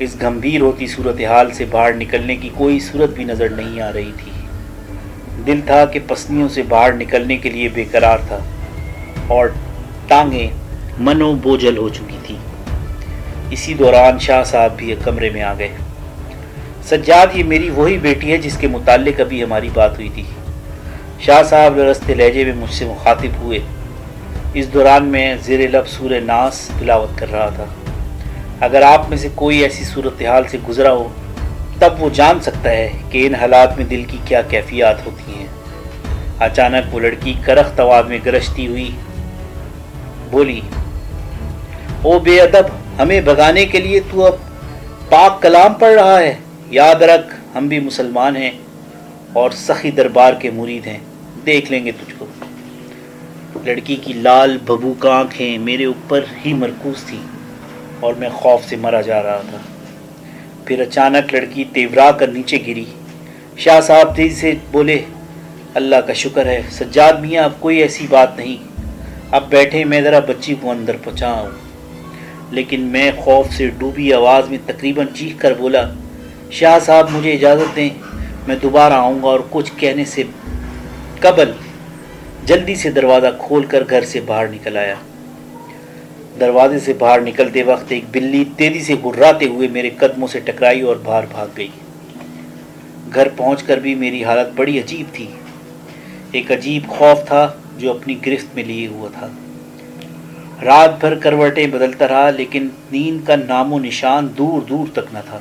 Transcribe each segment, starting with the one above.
اس گھمبیر ہوتی صورتحال سے باہر نکلنے کی کوئی صورت بھی نظر نہیں آ رہی تھی۔ دل تھا کہ پسلیوں سے باہر نکلنے کے لیے بے قرار تھا اور ٹانگیں منو بوجھل ہو چکی تھی۔ اسی دوران شاہ صاحب بھی کمرے میں آ گئے۔ سجاد، یہ میری وہی بیٹی ہے جس کے متعلق ابھی ہماری بات ہوئی تھی۔ شاہ صاحب لرزتے لہجے میں مجھ سے مخاطب ہوئے۔ اس دوران میں زیر لب سورہ ناس تلاوت کر رہا تھا۔ اگر آپ میں سے کوئی ایسی صورتحال سے گزرا ہو تب وہ جان سکتا ہے کہ ان حالات میں دل کی کیا کیفیات ہوتی ہیں۔ اچانک وہ لڑکی کرخت آواز میں گرجتی ہوئی بولی، او بے ادب، ہمیں بھگانے کے لیے تو اب پاک کلام پڑھ رہا ہے؟ یاد رکھ، ہم بھی مسلمان ہیں اور سخی دربار کے مرید ہیں، دیکھ لیں گے تجھ کو۔ لڑکی کی لال بھبوک آنکھیں میرے اوپر ہی مرکوز تھیں اور میں خوف سے مرا جا رہا تھا۔ پھر اچانک لڑکی تیورا کر نیچے گری۔ شاہ صاحب تیزی سے بولے، اللہ کا شکر ہے سجاد میاں، اب کوئی ایسی بات نہیں، اب بیٹھے، میں ذرا بچی کو اندر پہنچاؤں۔ لیکن میں خوف سے ڈوبی آواز میں تقریباً چیخ کر بولا، شاہ صاحب مجھے اجازت دیں، میں دوبارہ آؤں گا۔ اور کچھ کہنے سے قبل جلدی سے دروازہ کھول کر گھر سے باہر نکل آیا۔ دروازے سے باہر نکلتے وقت ایک بلی تیزی سے گھراتے ہوئے میرے قدموں سے ٹکرائی اور باہر بھاگ گئی۔ گھر پہنچ کر بھی میری حالت بڑی عجیب تھی۔ ایک عجیب خوف تھا جو اپنی گرفت میں لیے ہوا تھا۔ رات بھر کروٹیں بدلتا رہا لیکن نیند کا نام و نشان دور دور تک نہ تھا۔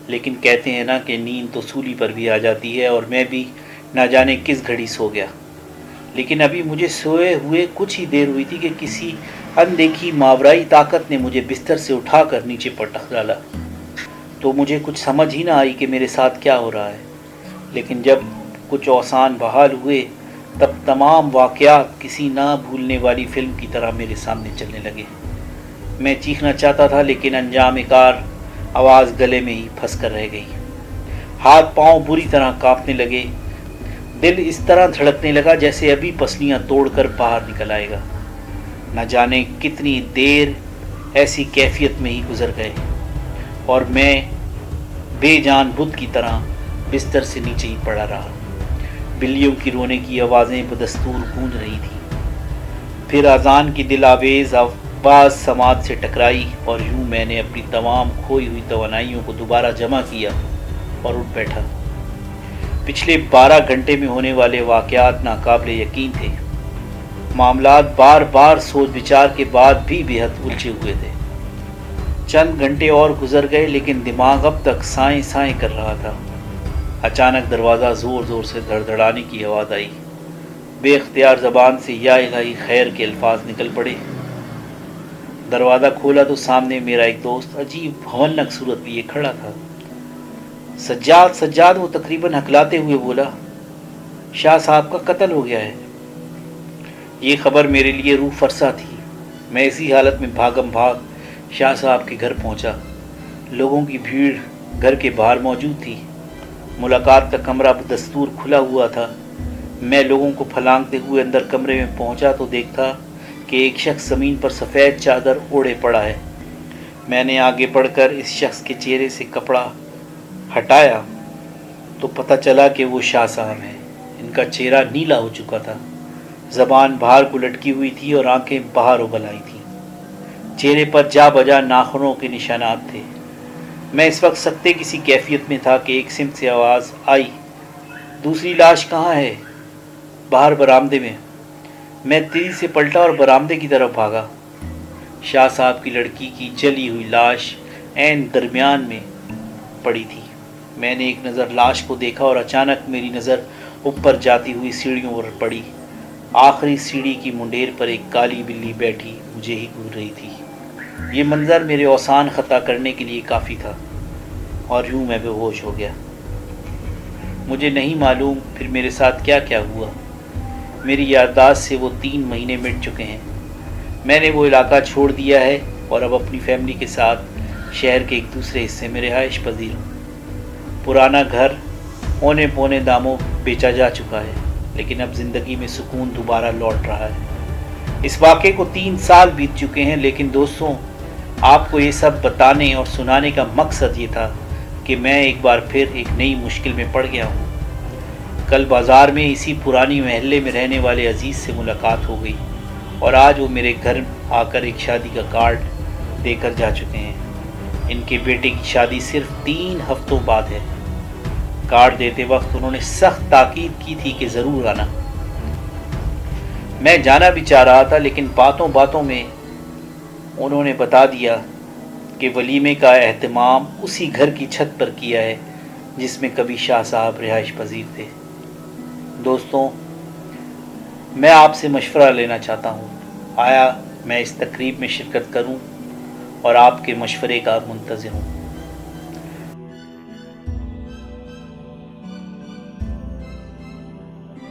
لیکن کہتے ہیں نا کہ نیند تو سولی پر بھی آ جاتی ہے، اور میں بھی نہ جانے کس گھڑی سو گیا۔ لیکن ابھی مجھے سوئے ہوئے کچھ ہی دیر ہوئی تھی کہ کسی اندیکھی ماورائی طاقت نے مجھے بستر سے اٹھا کر نیچے پٹخ ڈالا۔ تو مجھے کچھ سمجھ ہی نہ آئی کہ میرے ساتھ کیا ہو رہا ہے۔ لیکن جب کچھ اوسان بحال ہوئے تب تمام واقعات کسی نہ بھولنے والی فلم کی طرح میرے سامنے چلنے لگے۔ میں چیخنا چاہتا تھا لیکن انجام کار آواز گلے میں ہی پھنس کر رہ گئی۔ ہاتھ پاؤں بری طرح کانپنے لگے، دل اس طرح دھڑکنے لگا جیسے ابھی پسلیاں توڑ کر باہر نکل آئے گا۔ نہ جانے کتنی دیر ایسی کیفیت میں ہی گزر گئے اور میں بے جان بت کی طرح بستر سے نیچے ہی پڑا رہا۔ بلیوں کی رونے کی آوازیں بدستور گونج رہی تھیں۔ پھر اذان کی دل آویز آواز سماعت سے ٹکرائی اور یوں میں نے اپنی تمام کھوئی ہوئی توانائیوں کو دوبارہ جمع کیا اور اٹھ بیٹھا۔ پچھلے 12 گھنٹے میں ہونے والے واقعات ناقابل یقین تھے۔ معاملات بار بار سوچ بچار کے بعد بھی بے حد الجھے ہوئے تھے۔ چند گھنٹے اور گزر گئے لیکن دماغ اب تک سائیں سائیں کر رہا تھا۔ اچانک دروازہ زور زور سے دھڑدھڑانے کی آواز آئی۔ بے اختیار زبان سے یا الہی خیر کے الفاظ نکل پڑے۔ دروازہ کھولا تو سامنے میرا ایک دوست عجیب بھونک صورت لیے کھڑا تھا۔ سجاد سجاد، وہ تقریباً ہکلاتے ہوئے بولا، شاہ صاحب کا قتل ہو گیا ہے۔ یہ خبر میرے لیے روح فرسا تھی۔ میں اسی حالت میں بھاگم بھاگ شاہ صاحب کے گھر پہنچا۔ لوگوں کی بھیڑ گھر کے باہر موجود تھی۔ ملاقات کا کمرہ بدستور کھلا ہوا تھا۔ میں لوگوں کو پھلانگتے ہوئے اندر کمرے میں پہنچا تو دیکھا کہ ایک شخص زمین پر سفید چادر اوڑھے پڑا ہے۔ میں نے آگے بڑھ کر اس شخص کے چہرے سے کپڑا ہٹایا تو پتہ چلا کہ وہ شاہ صاحب ہیں۔ ان کا چہرہ نیلا ہو چکا تھا، زبان باہر کو لٹکی ہوئی تھی اور آنکھیں باہر ابل آئی تھیں۔ چہرے پر جا بجا ناخنوں کے نشانات تھے۔ میں اس وقت سکتے کسی کیفیت میں تھا کہ ایک سمت سے آواز آئی، دوسری لاش کہاں ہے؟ باہر برآمدے میں۔ میں تیزی سے پلٹا اور برآمدے کی طرف بھاگا۔ شاہ صاحب کی لڑکی کی جلی ہوئی لاش عین درمیان میں پڑی تھی۔ میں نے ایک نظر لاش کو دیکھا اور اچانک میری نظر اوپر جاتی ہوئی سیڑھیوں پر پڑی۔ آخری سیڑھی کی منڈیر پر ایک کالی بلی بیٹھی مجھے ہی گھور رہی تھی۔ یہ منظر میرے اوسان خطا کرنے کے لیے کافی تھا اور یوں میں بے ہوش ہو گیا۔ مجھے نہیں معلوم پھر میرے ساتھ کیا کیا ہوا۔ میری یادداشت سے وہ 3 مہینے مٹ چکے ہیں۔ میں نے وہ علاقہ چھوڑ دیا ہے اور اب اپنی فیملی کے ساتھ شہر کے ایک دوسرے حصے میں رہائش پذیر ہوں۔ پرانا گھر اونے پونے داموں بیچا جا چکا ہے لیکن اب زندگی میں سکون دوبارہ لوٹ رہا ہے۔ اس واقعے کو 3 سال بیت چکے ہیں لیکن دوستوں، آپ کو یہ سب بتانے اور سنانے کا مقصد یہ تھا کہ میں ایک بار پھر ایک نئی مشکل میں پڑ گیا ہوں۔ کل بازار میں اسی پرانی محلے میں رہنے والے عزیز سے ملاقات ہو گئی اور آج وہ میرے گھر آ کر ایک شادی کا کارڈ دے کر جا چکے ہیں۔ ان کے بیٹے کی شادی صرف 3 ہفتوں بعد ہے۔ کارڈ دیتے وقت انہوں نے سخت تاکید کی تھی کہ ضرور آنا۔ میں جانا بھی چاہ رہا تھا، لیکن باتوں باتوں میں انہوں نے بتا دیا کہ ولیمے کا اہتمام اسی گھر کی چھت پر کیا ہے جس میں کبھی شاہ صاحب رہائش پذیر تھے۔ دوستوں، میں آپ سے مشورہ لینا چاہتا ہوں، آیا میں اس تقریب میں شرکت کروں؟ اور آپ کے مشورے کا منتظر ہوں۔